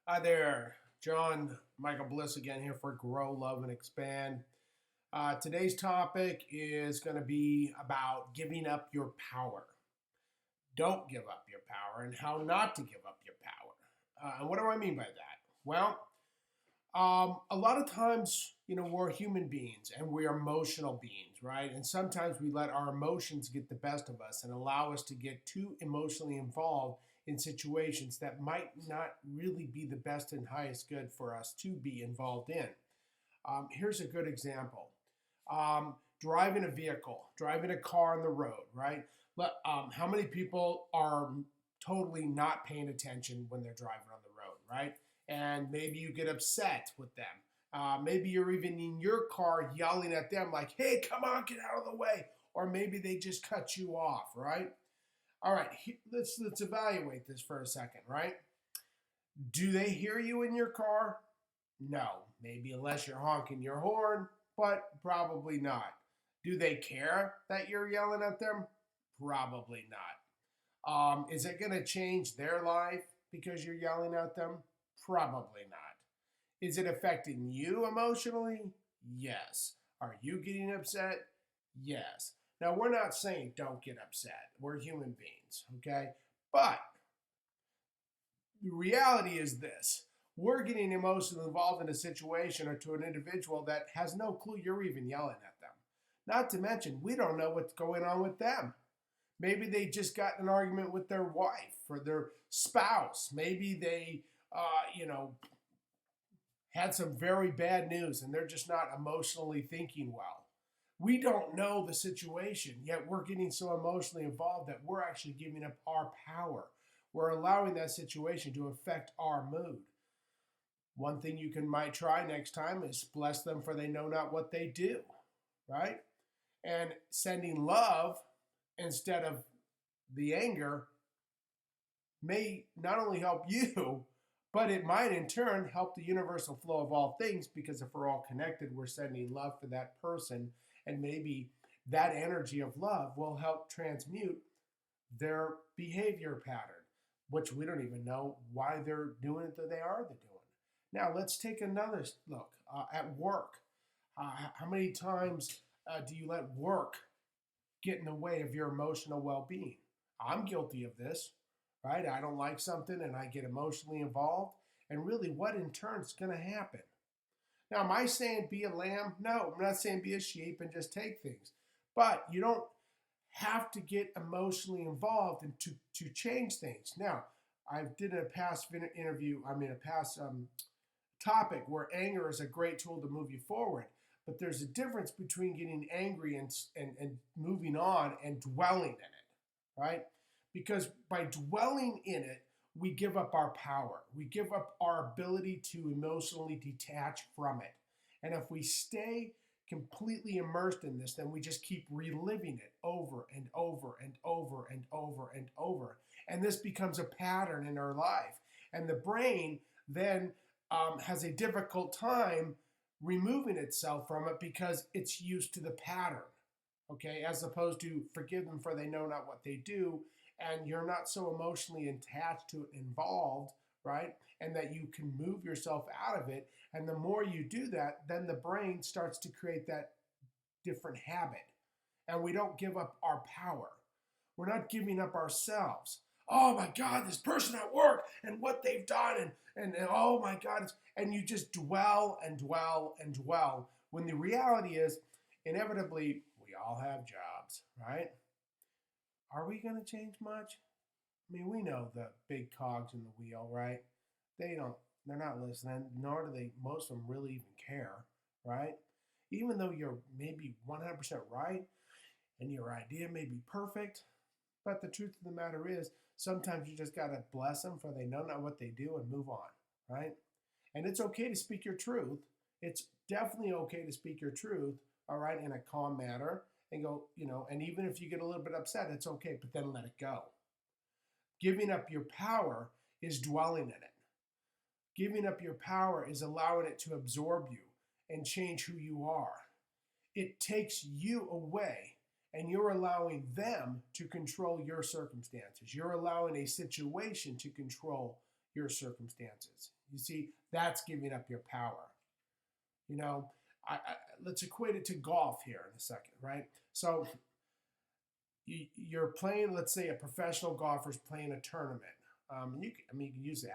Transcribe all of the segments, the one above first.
Hi there, John Michael Bliss again here for Grow, Love, and Expand. Today's topic is going to be about giving up your power. Don't give up your power and how not to give up your power. And what do I mean by that? Well, a lot of times, we're human beings and we're emotional beings, right? And sometimes we let our emotions get the best of us and allow us to get too emotionally involved in situations that might not really be the best and highest good for us to be involved in. Here's a good example. Driving a vehicle, driving a car on the road, right? How many people are totally not paying attention when they're driving on the road, right? And maybe you get upset with them. Maybe you're even in your car yelling at them like, hey, come on, get out of the way. Or maybe they just cut you off, right? All right, let's evaluate this for a second, right? Do they hear you in your car? No, maybe unless you're honking your horn, but probably not. Do they care that you're yelling at them? Probably not. Is it going to change their life because you're yelling at them? Probably not. Is it affecting you emotionally? Yes. Are you getting upset? Yes. Now, we're not saying don't get upset. We're human beings, okay? But the reality is this: we're getting emotionally involved in a situation or to an individual that has no clue you're even yelling at them. Not to mention, we don't know what's going on with them. Maybe they just got in an argument with their wife or their spouse. Maybe they, had some very bad news and they're just not emotionally thinking well. We don't know the situation, yet we're getting so emotionally involved that we're actually giving up our power. We're allowing that situation to affect our mood. One thing you might try next time is bless them for they know not what they do, right? And sending love instead of the anger may not only help you, but it might in turn help the universal flow of all things, because if we're all connected, we're sending love for that person, and maybe that energy of love will help transmute their behavior pattern, which we don't even know why they're doing it that they are doing. Now, let's take another look at work. How many times do you let work get in the way of your emotional well being? I'm guilty of this, right? I don't like something and I get emotionally involved. And really, what in turn is going to happen? Now, am I saying be a lamb? No, I'm not saying be a sheep and just take things. But you don't have to get emotionally involved and to change things. Now, I did a past interview, a past topic where anger is a great tool to move you forward. But there's a difference between getting angry and moving on and dwelling in it, right? Because by dwelling in it, we give up our power. We give up our ability to emotionally detach from it. And if we stay completely immersed in this, then we just keep reliving it over and over and over and over and over. And this becomes a pattern in our life. And the brain then has a difficult time removing itself from it because it's used to the pattern, okay, as opposed to forgive them for they know not what they do, and you're not so emotionally attached to it, involved, right, and that you can move yourself out of it. And the more you do that, then the brain starts to create that different habit, and we don't give up our power. We're not giving up ourselves. Oh my God, this person at work and what they've done, and oh my God, and you just dwell and dwell and dwell, when the reality is, inevitably, we all have jobs, right? Are we going to change much? I mean, we know the big cogs in the wheel, right? They're not listening, nor do they, most of them really even care, right? Even though you're maybe 100% right and your idea may be perfect, but the truth of the matter is, sometimes you just got to bless them for they know not what they do and move on, right? And it's okay to speak your truth. It's definitely okay to speak your truth, all right, in a calm manner and go, and even if you get a little bit upset, it's okay, but then let it go. Giving up your power is dwelling in it. Giving up your power is allowing it to absorb you and change who you are. It takes you away, and you're allowing them to control your circumstances. You're allowing a situation to control your circumstances. You see, that's giving up your power. You know, let's equate it to golf here in a second, right? So you're playing, let's say a professional golfer's playing a tournament. You can use the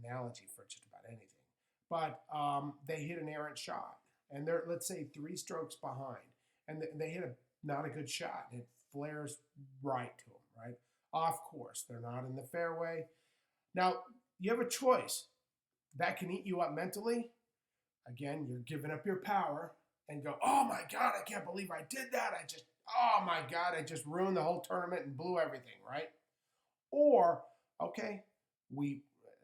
analogy for just about anything. But they hit an errant shot, and they're, let's say, 3 strokes behind, and they hit not a good shot, and it flares right to them, right? Off course. They're not in the fairway. Now, you have a choice. That can eat you up mentally. Again, you're giving up your power and go, oh my God, I can't believe I did that. Oh my God, I just ruined the whole tournament and blew everything, right? Or, okay,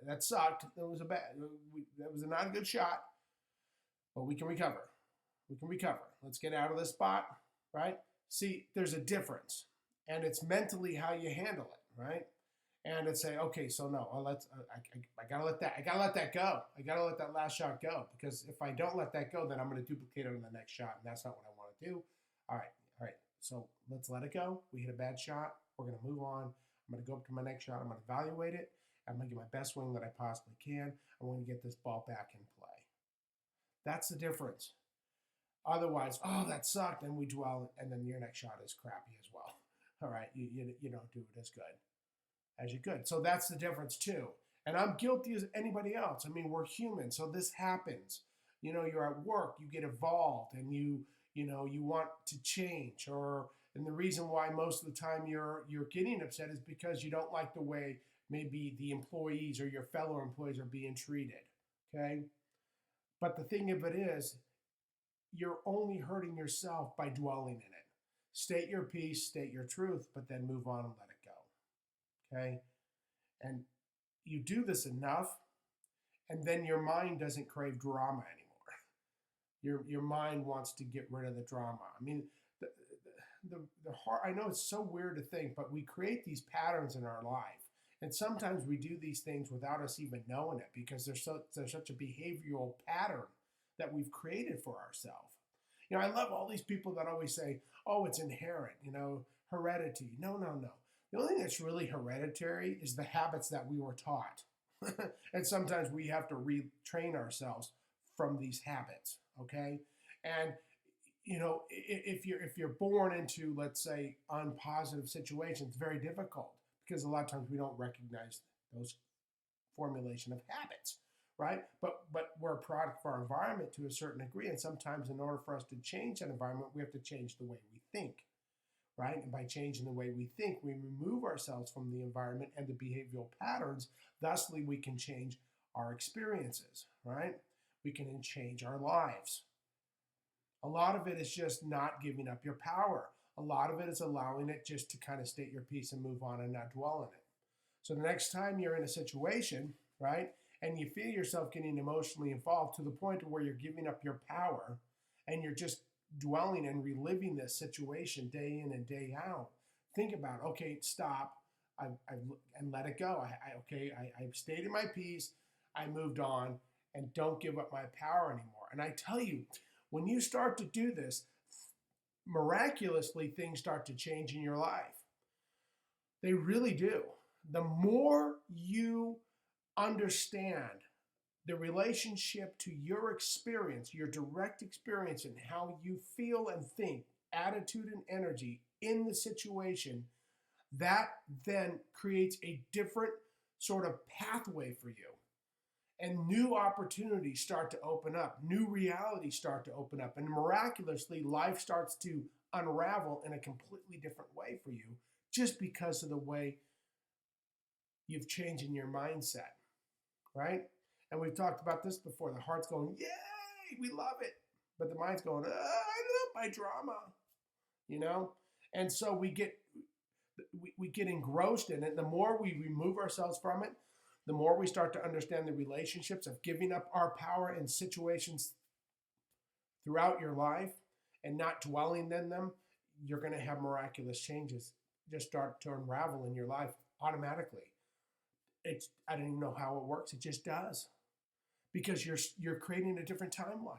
that sucked. That was not a good shot, but we can recover. We can recover. Let's get out of this spot, right? See, there's a difference, and it's mentally how you handle it, right? And it's say, okay, so no, I gotta let that go. I gotta let that last shot go, because if I don't let that go, then I'm going to duplicate it on the next shot, and that's not what I want to do. All right. So let's let it go. We hit a bad shot. We're going to move on. I'm going to go up to my next shot. I'm going to evaluate it. I'm going to get my best swing that I possibly can. I'm going to get this ball back in play. That's the difference. Otherwise, oh, that sucked, and we dwell, and then your next shot is crappy as well. All right, you don't do it as good as you could. So that's the difference too. And I'm guilty as anybody else. I mean, we're human, so this happens. You're at work, you get involved, and you want to change, and the reason why most of the time you're getting upset is because you don't like the way maybe the employees or your fellow employees are being treated. Okay? But the thing of it is, you're only hurting yourself by dwelling in it. State your piece, state your truth, but then move on and let it go. Okay? And you do this enough, and then your mind doesn't crave drama anymore. Your mind wants to get rid of the drama. I mean, the heart, I know it's so weird to think, but we create these patterns in our life. And sometimes we do these things without us even knowing it, because there's such a behavioral pattern that we've created for ourselves. I love all these people that always say, oh, it's inherent, heredity. No. The only thing that's really hereditary is the habits that we were taught. And sometimes we have to retrain ourselves from these habits, okay? And, if you're born into, let's say, unpositive situations, it's very difficult, because a lot of times we don't recognize those formulation of habits, right? But we're a product of our environment to a certain degree, and sometimes in order for us to change that environment, we have to change the way we think, right? And by changing the way we think, we remove ourselves from the environment and the behavioral patterns. Thusly, we can change our experiences, right? We can change our lives. A lot of it is just not giving up your power. A lot of it is allowing it just to kind of state your piece and move on and not dwell in it. So the next time you're in a situation, right, and you feel yourself getting emotionally involved to the point where you're giving up your power and you're just dwelling and reliving this situation day in and day out, think about, okay, stop, and let it go. I've stated my piece, I moved on, and don't give up my power anymore. And I tell you, when you start to do this, miraculously things start to change in your life. They really do. The more you understand the relationship to your experience, your direct experience, and how you feel and think, attitude and energy in the situation, that then creates a different sort of pathway for you. And new opportunities start to open up, new realities start to open up, and miraculously life starts to unravel in a completely different way for you, just because of the way you've changed in your mindset, right? And we've talked about this before. The heart's going, yay, we love it. But the mind's going, I love my drama, And so we get engrossed in it. The more we remove ourselves from it, the more we start to understand the relationships of giving up our power in situations throughout your life and not dwelling in them, you're going to have miraculous changes just start to unravel in your life automatically. I don't even know how it works. It just does. Because you're creating a different timeline.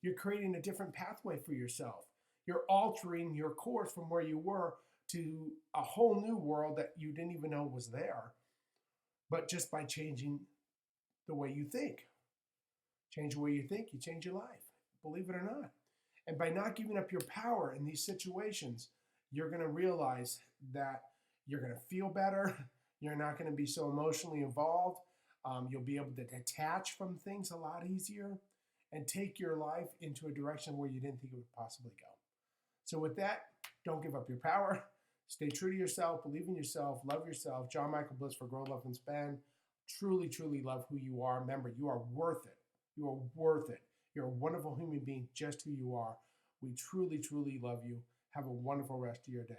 You're creating a different pathway for yourself. You're altering your course from where you were to a whole new world that you didn't even know was there, but just by changing the way you think. Change the way you think, you change your life. Believe it or not. And by not giving up your power in these situations, you're going to realize that you're going to feel better. You're not going to be so emotionally involved. You'll be able to detach from things a lot easier and take your life into a direction where you didn't think it would possibly go. So with that, don't give up your power. Stay true to yourself, believe in yourself, love yourself. John Michael Bliss for Grow, Love, and Spend. Truly, truly love who you are. Remember, you are worth it. You are worth it. You're a wonderful human being, just who you are. We truly, truly love you. Have a wonderful rest of your day.